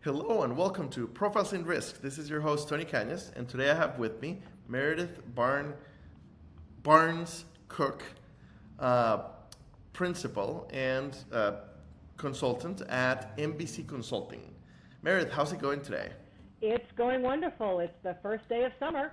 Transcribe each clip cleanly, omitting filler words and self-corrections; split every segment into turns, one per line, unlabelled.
Hello and welcome to Profiles in Risk. This is your host, Tony Cañas, and today I have with me Meredith Barnes-Cook, principal and consultant at MBC Consulting. Meredith, how's it going today?
It's going wonderful. It's the first day of summer.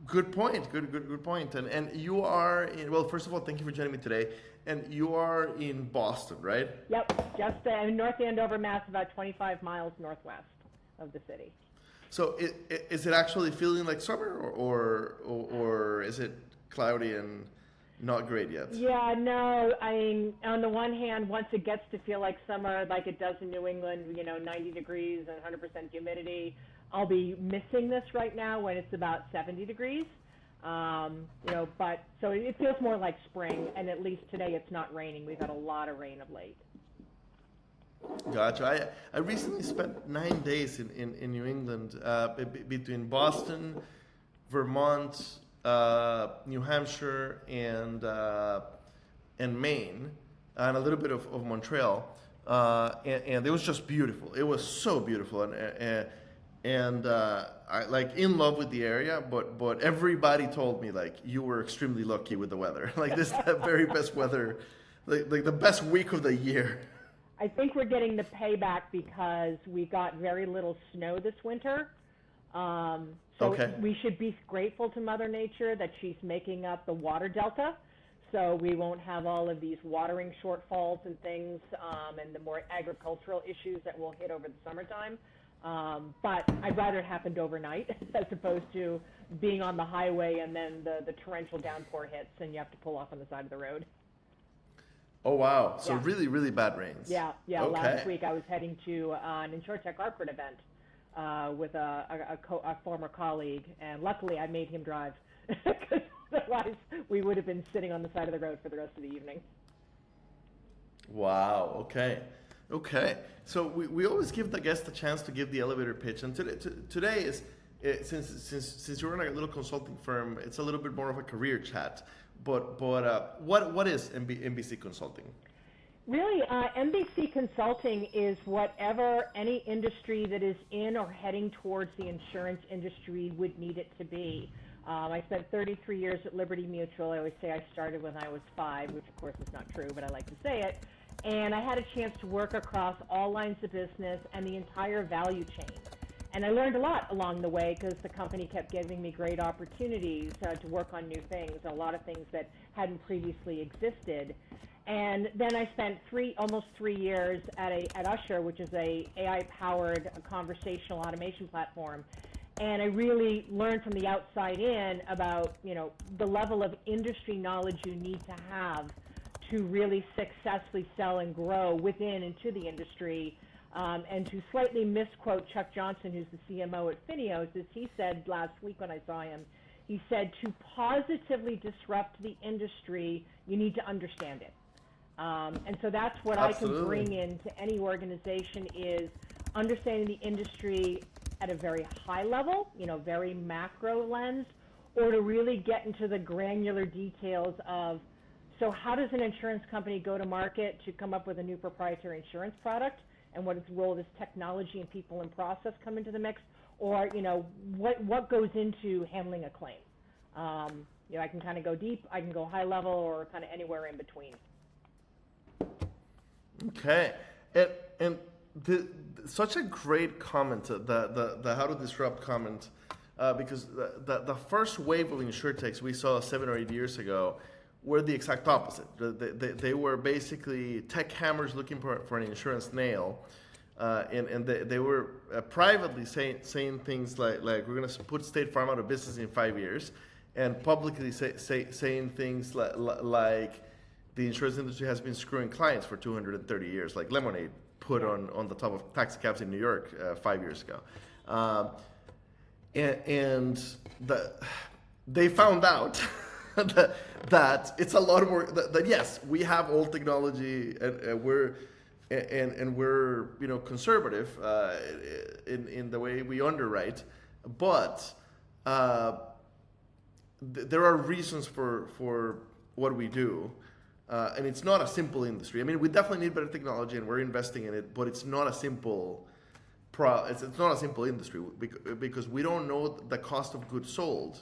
Good point. Good point. And you are in, well, first of all, thank you for joining me today. And you are in Boston, right?
Yep, just in North Andover, Mass, about 25 miles northwest of the city.
So is it actually feeling like summer or is it cloudy and not great yet?
Yeah, no, I mean, on the one hand, once it gets to feel like summer, like it does in New England, 90 degrees and 100% humidity, I'll be missing this right now when it's about 70 degrees. But so it feels more like spring, and at least today it's not raining. We've had a lot of rain of late.
Gotcha. I recently spent 9 days in New England, between Boston, Vermont, New Hampshire, and Maine, and a little bit of Montreal, and it was just beautiful. It was so beautiful, and I like in love with the area, but everybody told me like you were extremely lucky with the weather. Like this is the very best weather, like the best week of the year.
I think we're getting the payback because we got very little snow this winter.
Okay.
We should be grateful to Mother Nature that she's making up the water delta, so we won't have all of these watering shortfalls and things, and the more agricultural issues that will hit over the summertime. But I'd rather it happened overnight as opposed to being on the highway and then the torrential downpour hits and you have to pull off on the side of the road.
Oh wow! So
Yeah.
really bad rains.
Yeah.
Okay.
Last week I was heading to an insurtech corporate event with a former colleague, and luckily I made him drive because otherwise we would have been sitting on the side of the road for the rest of the evening.
Wow. Okay. So we always give the guest a chance to give the elevator pitch, and today is since you're in a little consulting firm, it's a little bit more of a career chat. But what is MBC Consulting?
Really, MBC Consulting is whatever any industry that is in or heading towards the insurance industry would need it to be. I spent 33 years at Liberty Mutual. I always say I started when I was 5, which of course is not true, but I like to say it. And I had a chance to work across all lines of business and the entire value chain. And I learned a lot along the way because the company kept giving me great opportunities to work on new things, a lot of things that hadn't previously existed. And then I spent almost 3 years at Usher, which is a AI-powered conversational automation platform. And I really learned from the outside in about, the level of industry knowledge you need to have to really successfully sell and grow within and to the industry. And to slightly misquote Chuck Johnson, who's the CMO at Fineos, as he said last week when I saw him, he said, to positively disrupt the industry, you need to understand it. And so that's what
Absolutely.
I can bring into any organization is understanding the industry at a very high level, very macro lens, or to really get into the granular details of, so how does an insurance company go to market to come up with a new proprietary insurance product? And what its role does technology and people and process come into the mix, or what goes into handling a claim? I can kind of go deep, I can go high level, or kind of anywhere in between.
Okay, and such a great comment, the how to disrupt comment, because the first wave of insurtechs we saw 7 or 8 years ago were the exact opposite. They were basically tech hammers looking for an insurance nail, and they were privately saying things like we're going to put State Farm out of business in 5 years, and publicly saying things like the insurance industry has been screwing clients for 230 years, like Lemonade put on the top of taxi cabs in New York 5 years ago, and they found out. that it's a lot more that yes, we have old technology and we're conservative in the way we underwrite, but there are reasons for what we do, And it's not a simple industry. I mean, we definitely need better technology, and we're investing in it. But it's not a simple it's not a simple industry because we don't know the cost of goods sold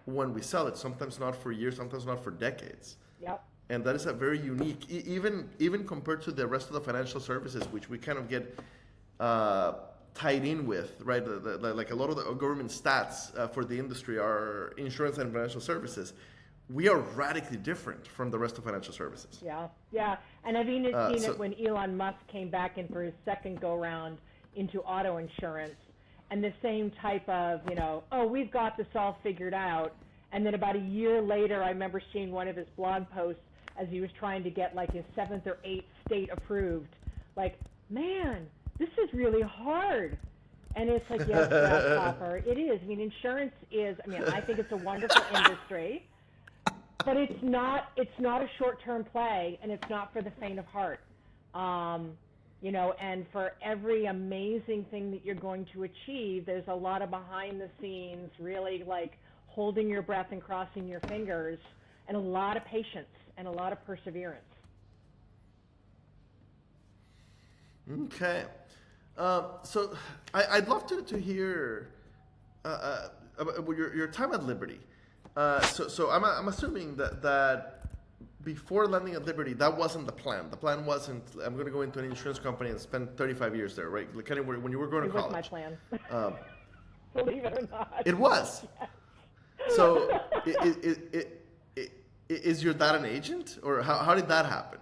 when we sell it. Sometimes not for years, sometimes not for decades.
Yep.
And that is a very unique, even compared to the rest of the financial services, which we kind of get tied in with, right? Like a lot of the government stats for the industry are insurance and financial services. We are radically different from the rest of financial services.
Yeah, yeah. And I've even seen it when Elon Musk came back in for his second go-round into auto insurance, and the same type of, oh, we've got this all figured out. And then about a year later, I remember seeing one of his blog posts as he was trying to get like his 7th or 8th state approved. Like, man, this is really hard. And it's like, yes, grasshopper, it is. I mean, insurance is, I think it's a wonderful industry, but it's not a short-term play, and it's not for the faint of heart. And for every amazing thing that you're going to achieve, there's a lot of behind the scenes, really like holding your breath and crossing your fingers, and a lot of patience and a lot of perseverance.
Okay. So I'd love to hear about your time at Liberty. So I'm assuming that before landing at Liberty, that wasn't the plan. The plan wasn't, I'm going to go into an insurance company and spend 35 years there, right? Like kind of when you were going to college.
It was my plan. Believe it or not.
It was. Yes. So is your dad an agent, or how did that happen?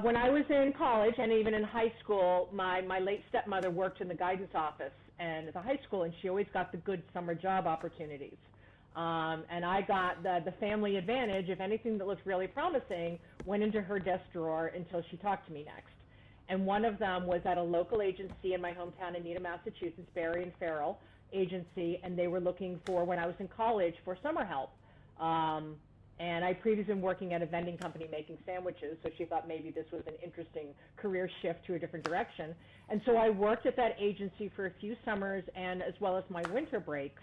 When I was in college and even in high school, my late stepmother worked in the guidance office and at the high school, and she always got the good summer job opportunities. And I got the family advantage. If anything that looked really promising went into her desk drawer until she talked to me next. And one of them was at a local agency in my hometown in Needham, Massachusetts, Barry and Farrell agency, and they were looking for, when I was in college, for summer help. And I previously been working at a vending company making sandwiches, so she thought maybe this was an interesting career shift to a different direction. And so I worked at that agency for a few summers and as well as my winter breaks.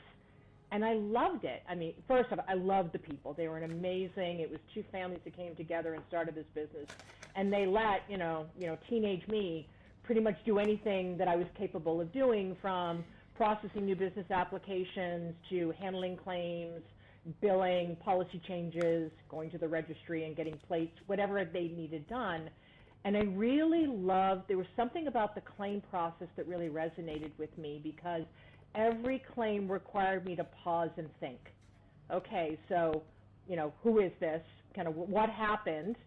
And I loved it. I mean, first of all, I loved the people. They were an amazing, it was two families that came together and started this business. And they let, teenage me pretty much do anything that I was capable of doing, from processing new business applications to handling claims, billing, policy changes, going to the registry and getting plates, whatever they needed done. And I really loved, there was something about the claim process that really resonated with me, because every claim required me to pause and think. Okay, so, who is this? Kind of what happened?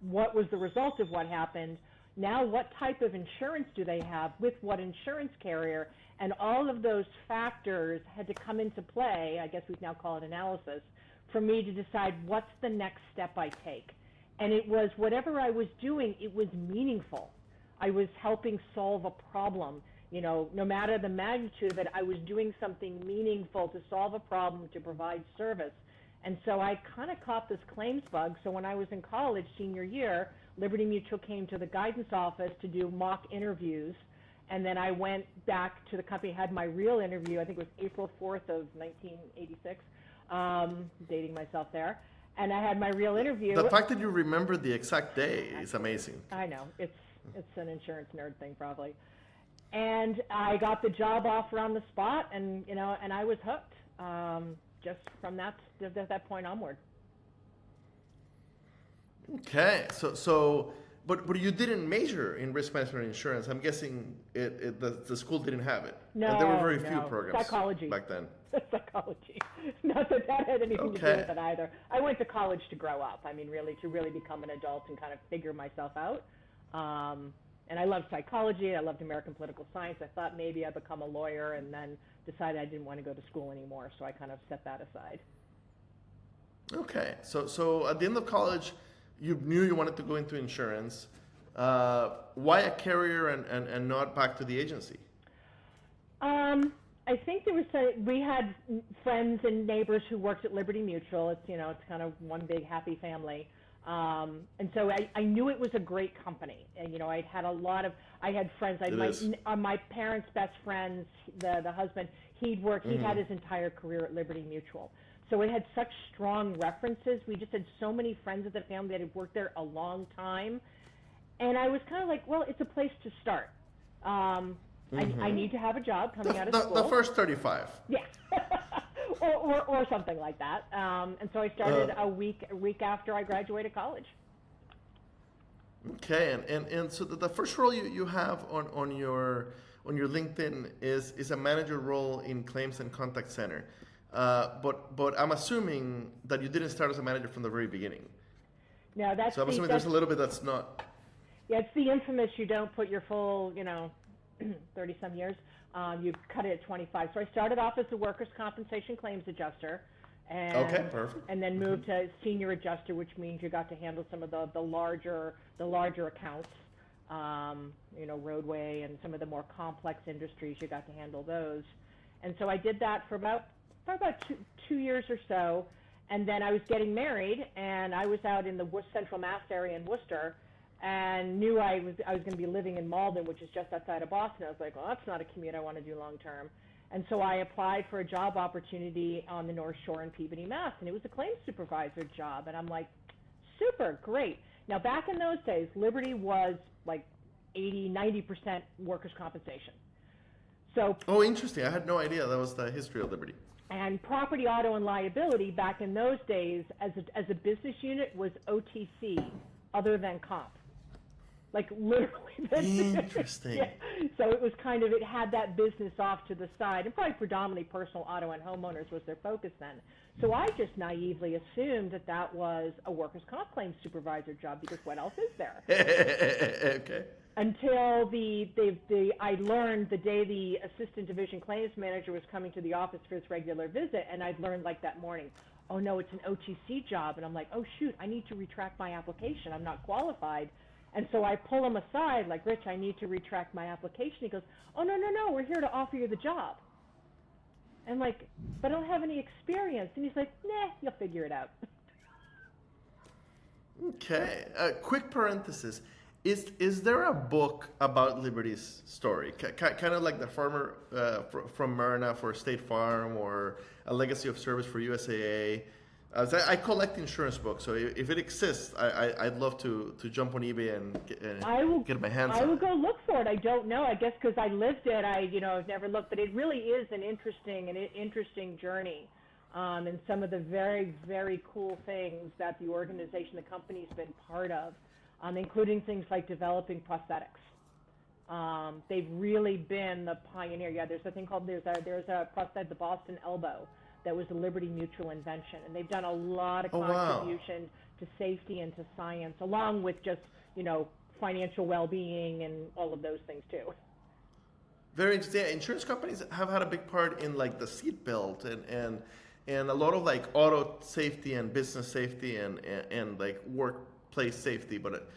What was the result of what happened? Now, what type of insurance do they have? With what insurance carrier? And all of those factors had to come into play, I guess we'd now call it analysis, for me to decide what's the next step I take. And it was, whatever I was doing, it was meaningful. I was helping solve a problem. No matter the magnitude of it, I was doing something meaningful to solve a problem, to provide service. And so I kind of caught this claims bug. So when I was in college, senior year, Liberty Mutual came to the guidance office to do mock interviews. And then I went back to the company, had my real interview, I think it was April 4th of 1986, dating myself there. And I had my real interview.
The fact that you remember the exact day is amazing.
I know. It's an insurance nerd thing, probably. And I got the job offer on the spot, and and I was hooked just from that point onward.
Okay, so but you didn't major in risk management and insurance. I'm guessing the school didn't have it.
No,
and there were very few programs
psychology
back then.
Psychology. Not that had anything to do with it either. I went to college to grow up. I mean, really, to really become an adult and kind of figure myself out. And I loved psychology. I loved American political science. I thought maybe I'd become a lawyer, and then decided I didn't want to go to school anymore. So I kind of set that aside.
Okay. So at the end of college, you knew you wanted to go into insurance. Why a carrier and not back to the agency?
I think we had friends and neighbors who worked at Liberty Mutual. It's it's kind of one big happy family. And so I knew it was a great company. And, I had friends, my parents' best friends, the husband, he'd had his entire career at Liberty Mutual. So it had such strong references. We just had so many friends of the family that had worked there a long time. And I was kind of like, well, it's a place to start. I need to have a job coming out of school.
The first 35.
Yeah. or something like that. And so I started a week after I graduated college.
Okay, and so the first role you have on your LinkedIn is a manager role in claims and contact center. But I'm assuming that you didn't start as a manager from the very beginning.
No,
So I'm assuming there's a little bit that's not.
Yeah, it's the infamous you don't put your full, 30-some years. You cut it at 25. So I started off as a workers' compensation claims adjuster. And,
okay, perfect.
And then moved to senior adjuster, which means you got to handle some of the larger accounts, roadway and some of the more complex industries. You got to handle those. And so I did that for about 2 years or so. And then I was getting married, and I was out in the Central Mass area in Worcester, and knew I was going to be living in Malden, which is just outside of Boston. I was like, well, that's not a commute I want to do long term. And so I applied for a job opportunity on the North Shore in Peabody, Mass, and it was a claims supervisor job. And I'm like, super, great. Now, back in those days, Liberty was like 80-90% workers' compensation. So.
Oh, interesting. I had no idea that was the history of Liberty.
And property, auto, and liability back in those days as a business unit was OTC, other than comp. Like literally.
Interesting.
Yeah. So it was it had that business off to the side, and probably predominantly personal auto and homeowners was their focus then. So I just naively assumed that was a workers' comp claims supervisor job, because what else is there?
Okay.
Until I learned the day the assistant division claims manager was coming to the office for his regular visit, and I'd learned like that morning, oh no, it's an OTC job, and I'm like, oh shoot, I need to retract my application. I'm not qualified. And so I pull him aside, like, Rich, I need to retract my application. He goes, oh, no, we're here to offer you the job. And like, but I don't have any experience. And he's like, nah, you'll figure it out.
Okay. Quick parenthesis. Is there a book about Liberty's story? Kind of like the farmer from Marina for State Farm, or A Legacy of Service for USAA. I collect insurance books, so if it exists, I'd love to jump on eBay and get my hands on it.
I will go look for it. I don't know. I guess because I lived it, I've never looked. But it really is an interesting journey, and some of the very, very cool things that the organization, the company's been part of, including things like developing prosthetics. They've really been the pioneer. Yeah, there's a thing called there's a prosthetic, the Boston elbow. That was a Liberty Mutual invention, and they've done a lot of contribution to safety and to science, along with just financial well-being and all of those things too.
Very interesting. Yeah, insurance companies have had a big part in like the seat belt and a lot of like auto safety and business safety and like workplace safety, but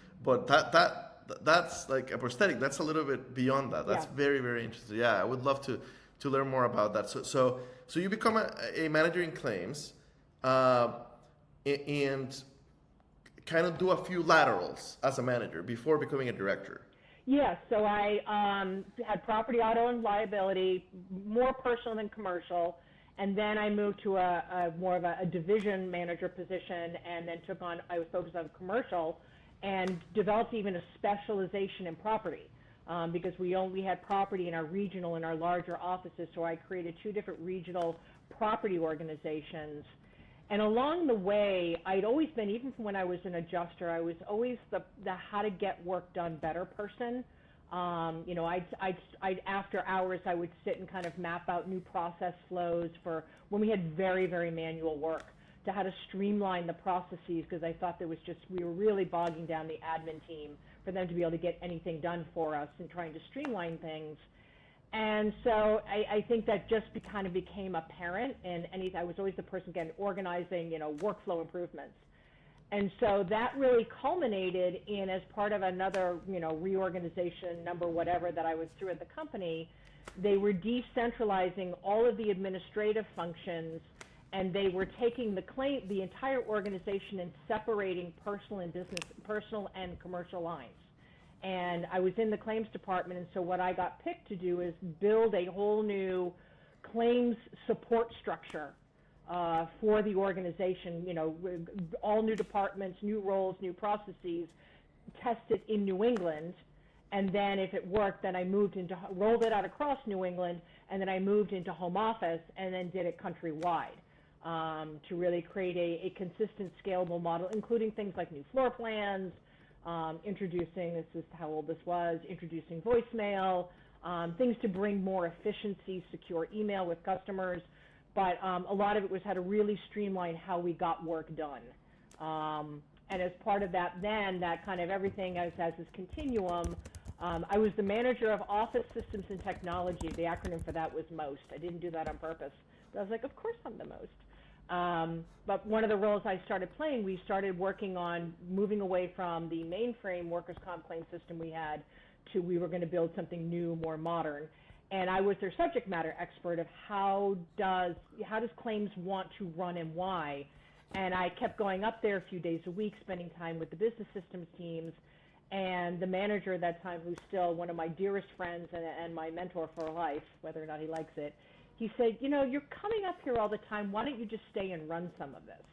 that's like a prosthetic. That's a little bit beyond that. That's very, very interesting. Yeah, I would love to learn more about that. So you become a manager in claims, and kind of do a few laterals as a manager before becoming a director.
Yeah, so I had property, auto, and liability, more personal than commercial, and then I moved to a more of a division manager position, and then I was focused on commercial, and developed even a specialization in property. Because we only had property in our regional and our larger offices, so I created 2 different regional property organizations. And along the way, I'd always been, even from when I was an adjuster, I was always the how to get work done better person. I'd after hours, I would sit and kind of map out new process flows for when we had very, very manual work, to how to streamline the processes, because I thought we were really bogging down the admin team for them to be able to get anything done for us and trying to streamline things. And so I think that just kind of became apparent, and I was always the person, again, organizing, workflow improvements. And so that really culminated in, as part of another, reorganization, number whatever, that I was through at the company, they were decentralizing all of the administrative functions, and they were taking the entire organization and separating personal and commercial lines. And I was in the claims department, and so what I got picked to do is build a whole new claims support structure for the organization, all new departments, new roles, new processes, tested in New England. And then if it worked, then I rolled it out across New England, and then I moved into home office and then did it countrywide to really create a consistent, scalable model, including things like new floor plans, introducing, this is how old this was, introducing voicemail, things to bring more efficiency, secure email with customers. But a lot of it was how to really streamline how we got work done. And as part of that, then that kind of everything as this continuum, I was the manager of Office Systems and Technology. The acronym for that was MOST. I didn't do that on purpose. But I was like, of course I'm the most. But one of the roles I started playing, we started working on moving away from the mainframe workers' comp claim system we had to we were going to build something new, more modern. And I was their subject matter expert of how does claims want to run and why. And I kept going up there a few days a week, spending time with the business systems teams. And the manager at that time, who's still one of my dearest friends and my mentor for life, whether or not he likes it, he said, you're coming up here all the time. Why don't you just stay and run some of this?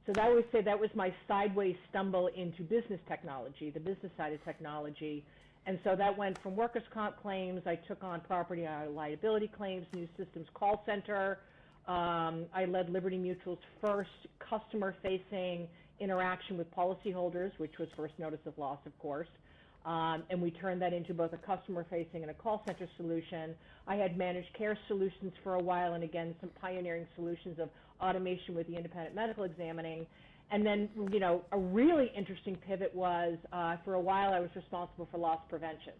So I always say that was my sideways stumble into business technology, the business side of technology. And so that went from workers' comp claims. I took on property liability claims, new systems call center. I led Liberty Mutual's first customer-facing interaction with policyholders, which was first notice of loss, of course. And we turned that into both a customer-facing and a call center solution. I had managed care solutions for a while, and again, some pioneering solutions of automation with the independent medical examining. And then, a really interesting pivot was, for a while, I was responsible for loss prevention.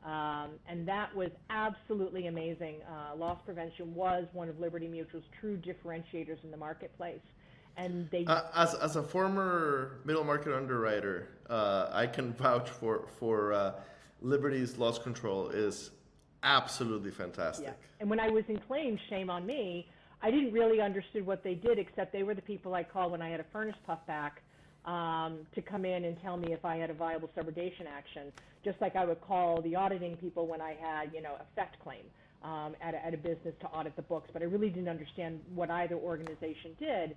And that was absolutely amazing. Loss prevention was one of Liberty Mutual's true differentiators in the marketplace. And they,
as a former middle market underwriter, I can vouch for Liberty's loss control is absolutely fantastic.
Yeah. And when I was in claims, shame on me, I didn't really understand what they did, except they were the people I called when I had a furnace puffback to come in and tell me if I had a viable subrogation action, just like I would call the auditing people when I had, a theft claim at a business to audit the books. But I really didn't understand what either organization did.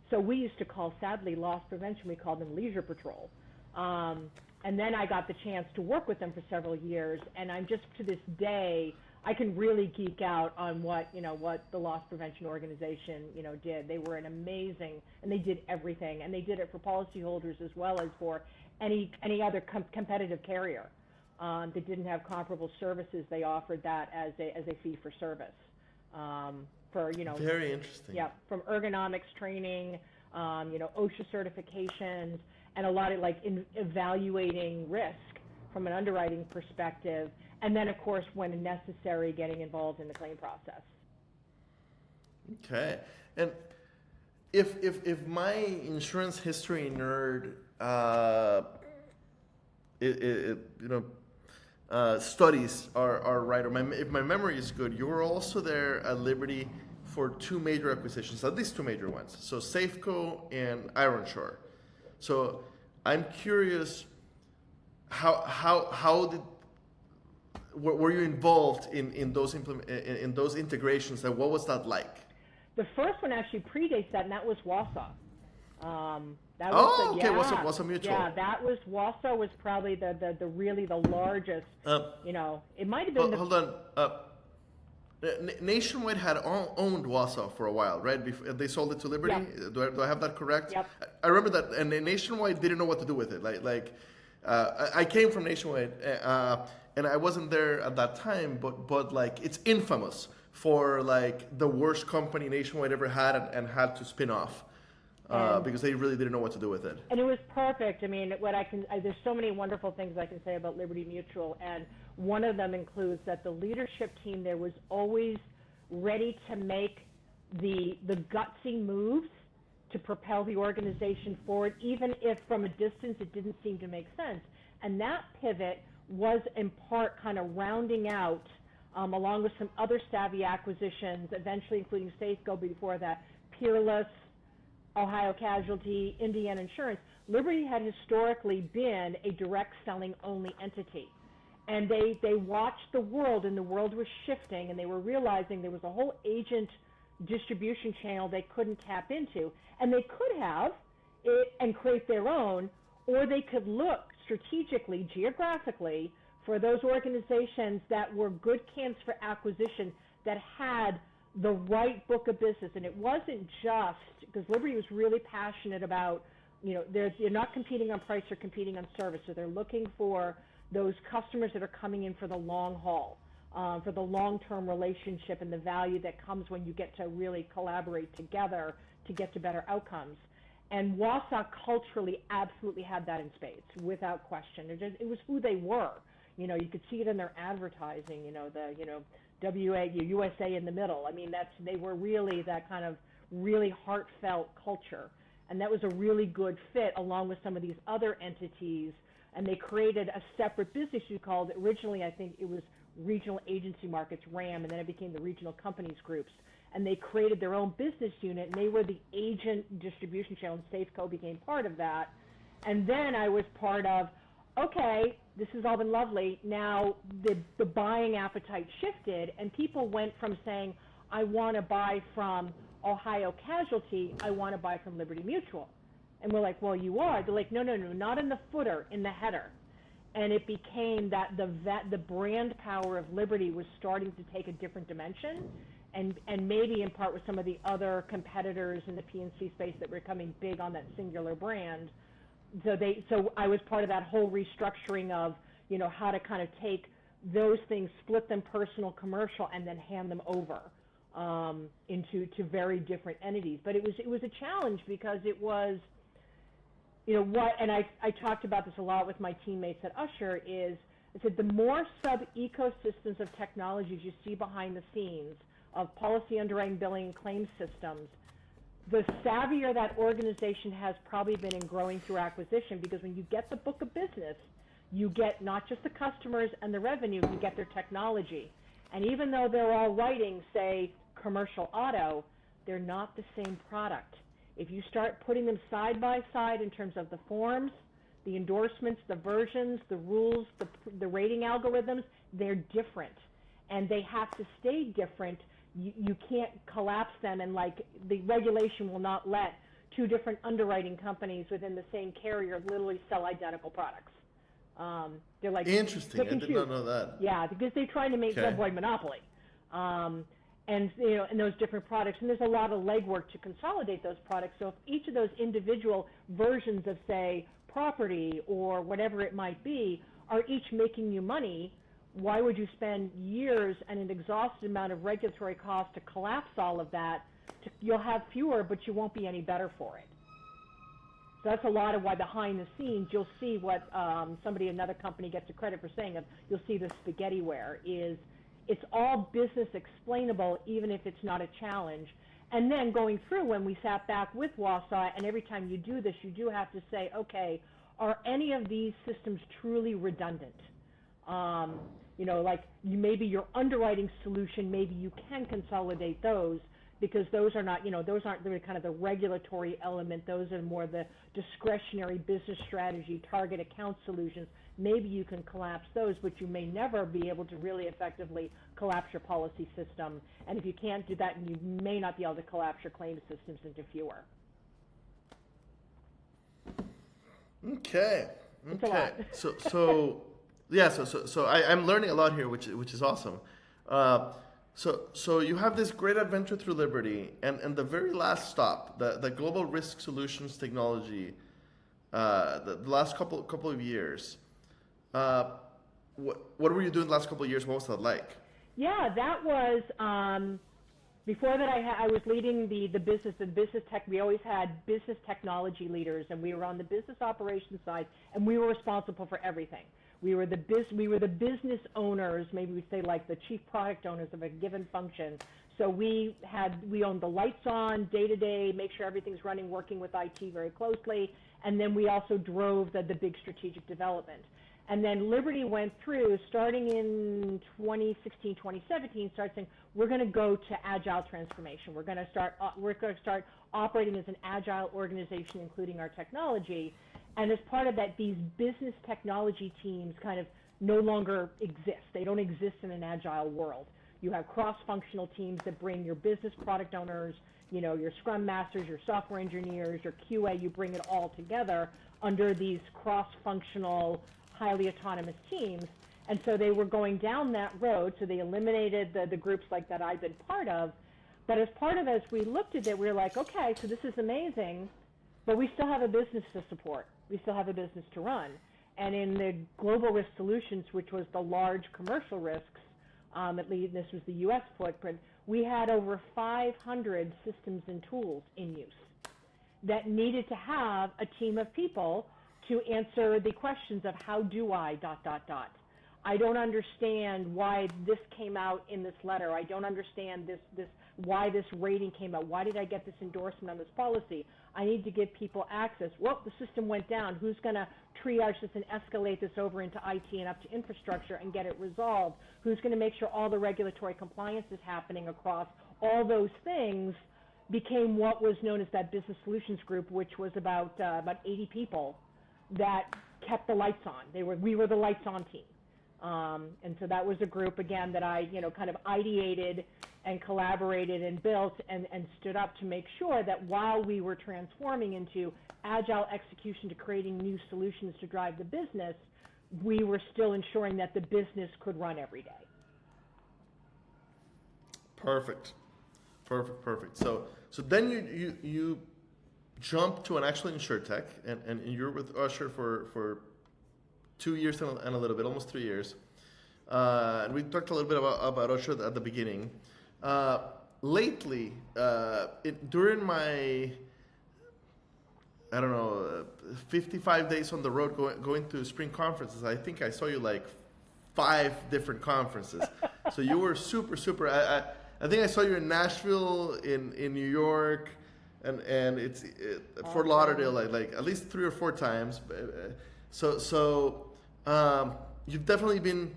So we used to call, sadly, loss prevention, we called them leisure patrol. And then I got the chance to work with them for several years, and I'm just, to this day, I can really geek out on what the loss prevention organization, did. They were an amazing, and they did everything, and they did it for policyholders as well as for any other competitive carrier that didn't have comparable services. They offered that as a fee for service.
Very interesting.
Yeah, from ergonomics training, OSHA certifications, and a lot of evaluating risk from an underwriting perspective, and then of course when necessary getting involved in the claim process.
Okay, and if my insurance history nerd studies are right, or if my memory is good, you were also there at Liberty for two major acquisitions, at least two major ones. So Safeco and Ironshore. So I'm curious, were you involved in those in those integrations, and what was that like?
The first one actually predates that, and that was Wausau.
Wausau Mutual.
Yeah, that was Wausau was probably the really the largest. It might have been.
Hold on. Nationwide had owned Wausau for a while, right? Before they sold it to Liberty. Yep. Do I have that correct?
Yep.
I remember that, and Nationwide didn't know what to do with it. I came from Nationwide, and I wasn't there at that time, but it's infamous for the worst company Nationwide ever had and had to spin off. Because they really didn't know what to do with it.
And it was perfect. I mean, there's so many wonderful things I can say about Liberty Mutual, and one of them includes that the leadership team there was always ready to make the gutsy moves to propel the organization forward, even if from a distance it didn't seem to make sense. And that pivot was in part kind of rounding out, along with some other savvy acquisitions, eventually including Safeco before that, Peerless, Ohio Casualty, Indiana Insurance. Liberty had historically been a direct selling only entity. And they watched the world, and the world was shifting, and they were realizing there was a whole agent distribution channel they couldn't tap into. And they could have it and create their own, or they could look strategically, geographically, for those organizations that were good candidates for acquisition that had the right book of business. And it wasn't just, because Liberty was really passionate about, they're not competing on price, they're competing on service. So they're looking for those customers that are coming in for the long haul, for the long-term relationship and the value that comes when you get to really collaborate together to get to better outcomes. And Wausau culturally absolutely had that in spades, without question. It was who they were. You could see it in their advertising, USA in the middle. I mean, they were really that kind of really heartfelt culture. And that was a really good fit along with some of these other entities. And they created a separate business unit called, originally I think it was Regional Agency Markets, RAM, and then it became the Regional Companies Groups. And they created their own business unit, and they were the agent distribution channel, and Safeco became part of that. And then I was part of, okay, this has all been lovely. Now the buying appetite shifted, and people went from saying, I want to buy from Ohio Casualty, I want to buy from Liberty Mutual. And we're like, well, you are. They're like, no, not in the footer, in the header. And it became that the brand power of Liberty was starting to take a different dimension, and maybe in part with some of the other competitors in the P&C space that were becoming big on that singular brand. So I was part of that whole restructuring of, how to kind of take those things, split them personal, commercial, and then hand them over into very different entities. But it was a challenge because it was, and I talked about this a lot with my teammates at Usher, is I said the more sub-ecosystems of technologies you see behind the scenes of policy underwriting, billing, and claims systems, the savvier that organization has probably been in growing through acquisition, because when you get the book of business, you get not just the customers and the revenue, you get their technology. And even though they're all writing, say, commercial auto, they're not the same product. If you start putting them side by side in terms of the forms, the endorsements, the versions, the rules, the rating algorithms, they're different. And they have to stay different. You can't collapse them, and the regulation will not let two different underwriting companies within the same carrier literally sell identical products. They're like,
interesting. I did not know that.
Yeah, because they're trying to make avoid monopoly, and in those different products. And there's a lot of legwork to consolidate those products. So if each of those individual versions of, say, property or whatever it might be are each making you money, why would you spend years and an exhaustive amount of regulatory cost to collapse all of that? You'll have fewer, but you won't be any better for it. So that's a lot of why behind the scenes you'll see what another company gets the credit for saying. You'll see the spaghettiware is it's all business explainable, even if it's not a challenge. And then going through, when we sat back with Wausau, and every time you do this, you do have to say, okay, are any of these systems truly redundant? Maybe your underwriting solution, maybe you can consolidate those, because those are not, those aren't really kind of the regulatory element. Those are more the discretionary business strategy, target account solutions. Maybe you can collapse those, but you may never be able to really effectively collapse your policy system. And if you can't do that, you may not be able to collapse your claims systems into fewer.
Okay.
It's a lot.
So I'm learning a lot here, which is awesome. So you have this great adventure through Liberty, and the very last stop, the Global Risk Solutions Technology, the last couple of years. What were you doing the last couple of years? What was that like?
Yeah, that was before that. I was leading the business tech. We always had business technology leaders, and we were on the business operations side, and we were responsible for everything. We were the business owners, maybe we say like the chief product owners of a given function. So we owned the lights on day to day, make sure everything's running, working with IT very closely, and then we also drove the big strategic development. And then Liberty went through, starting in 2016, 2017, started saying, we're going to go to agile transformation. We're going to start operating as an agile organization, including our technology. And as part of that, these business technology teams kind of no longer exist. They don't exist in an agile world. You have cross-functional teams that bring your business product owners, your Scrum Masters, your software engineers, your QA, you bring it all together under these cross-functional, highly autonomous teams. And so they were going down that road, so they eliminated the groups like that I've been part of. But as we looked at it, we were like, okay, so this is amazing, but we still have a business to support. We still have a business to run. And in the Global Risk Solutions, which was the large commercial risks, at least this was the U.S. footprint, we had over 500 systems and tools in use that needed to have a team of people to answer the questions of how do I ... I don't understand why this came out in this letter. I don't understand why this rating came out. Why did I get this endorsement on this policy? I need to give people access. Well, the system went down. Who's going to triage this and escalate this over into IT and up to infrastructure and get it resolved? Who's going to make sure all the regulatory compliance is happening across all those things? Became what was known as that business solutions group, which was about 80 people that kept the lights on. We were the lights on team. And so that was a group, again, that I, kind of ideated and collaborated and built and stood up to make sure that while we were transforming into agile execution to creating new solutions to drive the business, we were still ensuring that the business could run every day.
Perfect. So then you jump to an actual insurtech, and you're with Usher for 2 years and a little bit, almost 3 years. And we talked a little bit about Usher at the beginning. Lately, during my, 55 days on the road going to spring conferences, I think I saw you like 5 different conferences. So you were super. I think I saw you in Nashville, in New York, and it's Fort Lauderdale, like at least 3 or 4 times. So you've definitely been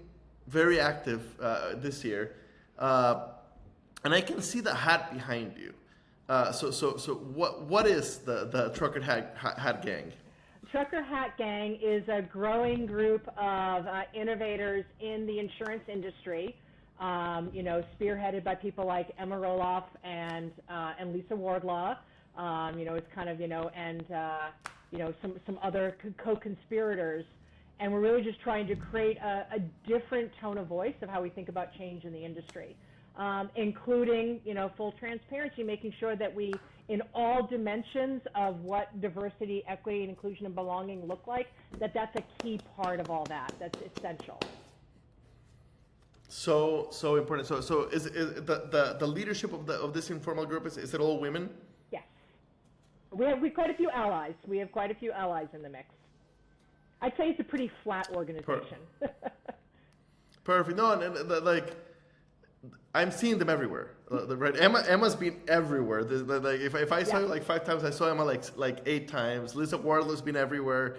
very active this year, and I can see the hat behind you. So what is the Trucker Hat Gang?
Trucker Hat Gang is a growing group of innovators in the insurance industry. Spearheaded by people like Emma Roloff and Lisa Wardlaw. It's kind of some other co-conspirators. And we're really just trying to create a different tone of voice of how we think about change in the industry, including, full transparency, making sure that we, in all dimensions of what diversity, equity, and inclusion and belonging look like, that's a key part of all that. That's essential.
So important. So is the leadership of this informal group, is it all women?
Yes. We have quite a few allies. We have quite a few allies in the mix. I'd say it's a pretty flat organization.
Perfect. No, and I'm seeing them everywhere. Right? Emma's been everywhere. If I saw you like 5 times, I saw Emma like 8 times. Lisa Wardlow's been everywhere,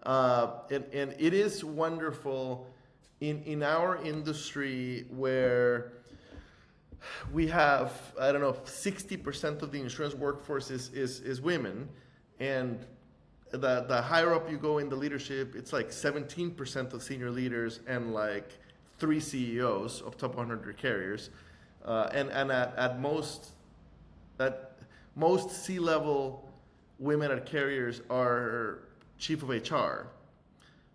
and it is wonderful in our industry where we have 60% of the insurance workforce is women, and the higher up you go in the leadership, it's like 17% of senior leaders and like 3 CEOs of top 100 carriers, and at most C-level women at carriers are chief of HR,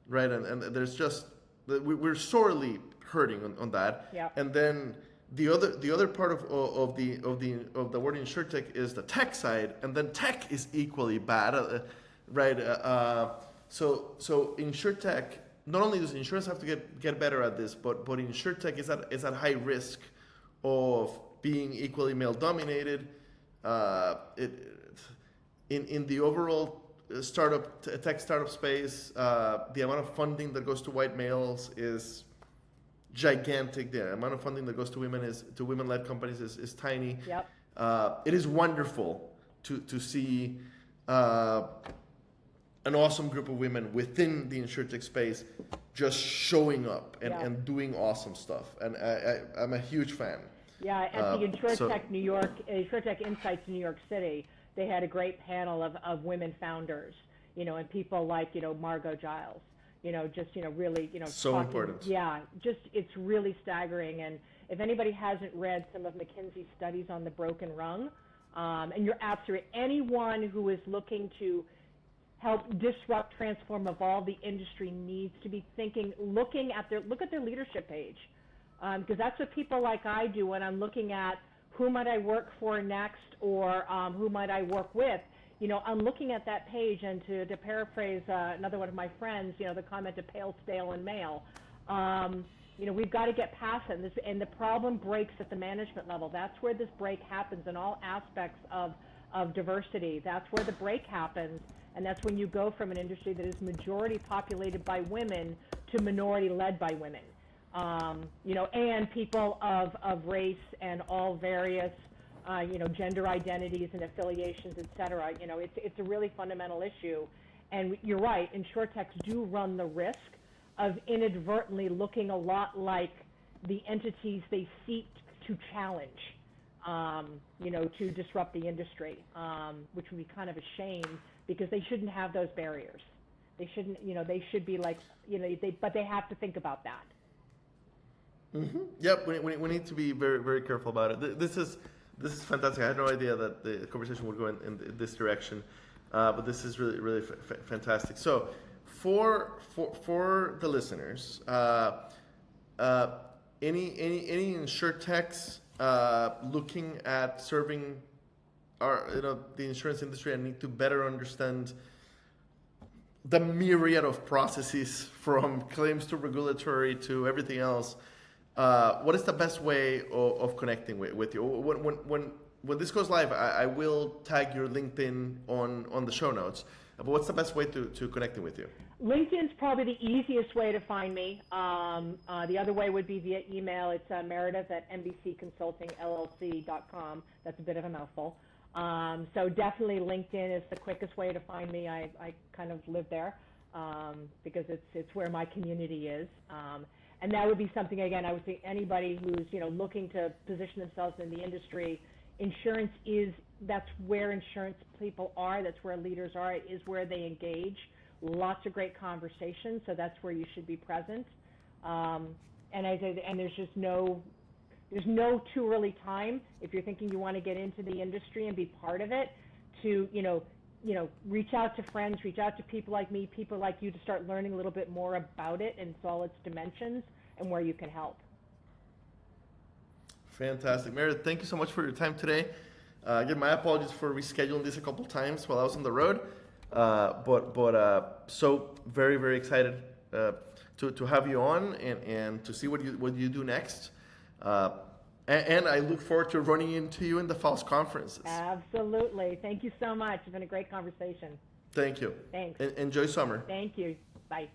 right? And there's just we're sorely hurting on that.
Yeah. And
then the other part of the word insurtech is the tech side, and then tech is equally bad. Right, so insurtech, not only does insurance have to get better at this, but insurtech is at high risk of being equally male dominated. In the overall tech startup space, the amount of funding that goes to white males is gigantic. The amount of funding that goes to women-led companies is tiny.
Yep.
It is wonderful to see an awesome group of women within the insurtech space just showing up and doing awesome stuff. And I'm a huge fan.
Yeah, at the Insurtech Insights in New York City, they had a great panel of women founders, and people like, Margot Giles, really,
So
talking,
important.
yeah, just it's really staggering. And if anybody hasn't read some of McKinsey's studies on the broken rung, and you're absolutely anyone who is looking to help disrupt, transform, evolve the industry needs to be look at their leadership page, because that's what people like I do when I'm looking at who might I work for next, or who might I work with. I'm looking at that page, and to paraphrase another one of my friends, the comment to pale, stale, and male. We've got to get past it, and the problem breaks at the management level. That's where this break happens in all aspects of diversity. That's where the break happens, and that's when you go from an industry that is majority populated by women to minority led by women. And people of race and all various, gender identities and affiliations, et cetera. It's a really fundamental issue. And you're right, insurtechs do run the risk of inadvertently looking a lot like the entities they seek to challenge, to disrupt the industry, which would be kind of a shame, because they shouldn't have those barriers. They shouldn't, they should be like, but they have to think about that.
Mm-hmm. Yep, we need to be very, very careful about it. This is fantastic. I had no idea that the conversation would go in this direction, but this is really, really fantastic. So, for the listeners, any insurtechs looking at serving the insurance industry and need to better understand the myriad of processes from claims to regulatory to everything else, what is the best way of connecting with you? When this goes live, I will tag your LinkedIn on the show notes. But what's the best way to connecting with you?
LinkedIn's probably the easiest way to find me. The other way would be via email. It's Meredith at mbcconsultingllc.com. That's a bit of a mouthful. So definitely LinkedIn is the quickest way to find me. I kind of live there because it's where my community is. And that would be something, again, I would say anybody who's looking to position themselves in the industry, that's where insurance people are, that's where leaders are, is where they engage. Lots of great conversations, so that's where you should be present. And there's just there's no too early time if you're thinking you want to get into the industry and be part of it to reach out to friends, reach out to people like me, people like you, to start learning a little bit more about it and all its dimensions and where you can help.
Fantastic. Meredith, thank you so much for your time today. Again, my apologies for rescheduling this a couple times while I was on the road. But so very, very excited to have you on and to see what you do next. And I look forward to running into you in the FALS conferences.
Absolutely. Thank you so much. It's been a great conversation.
Thank you.
Thanks.
Enjoy summer.
Thank you. Bye.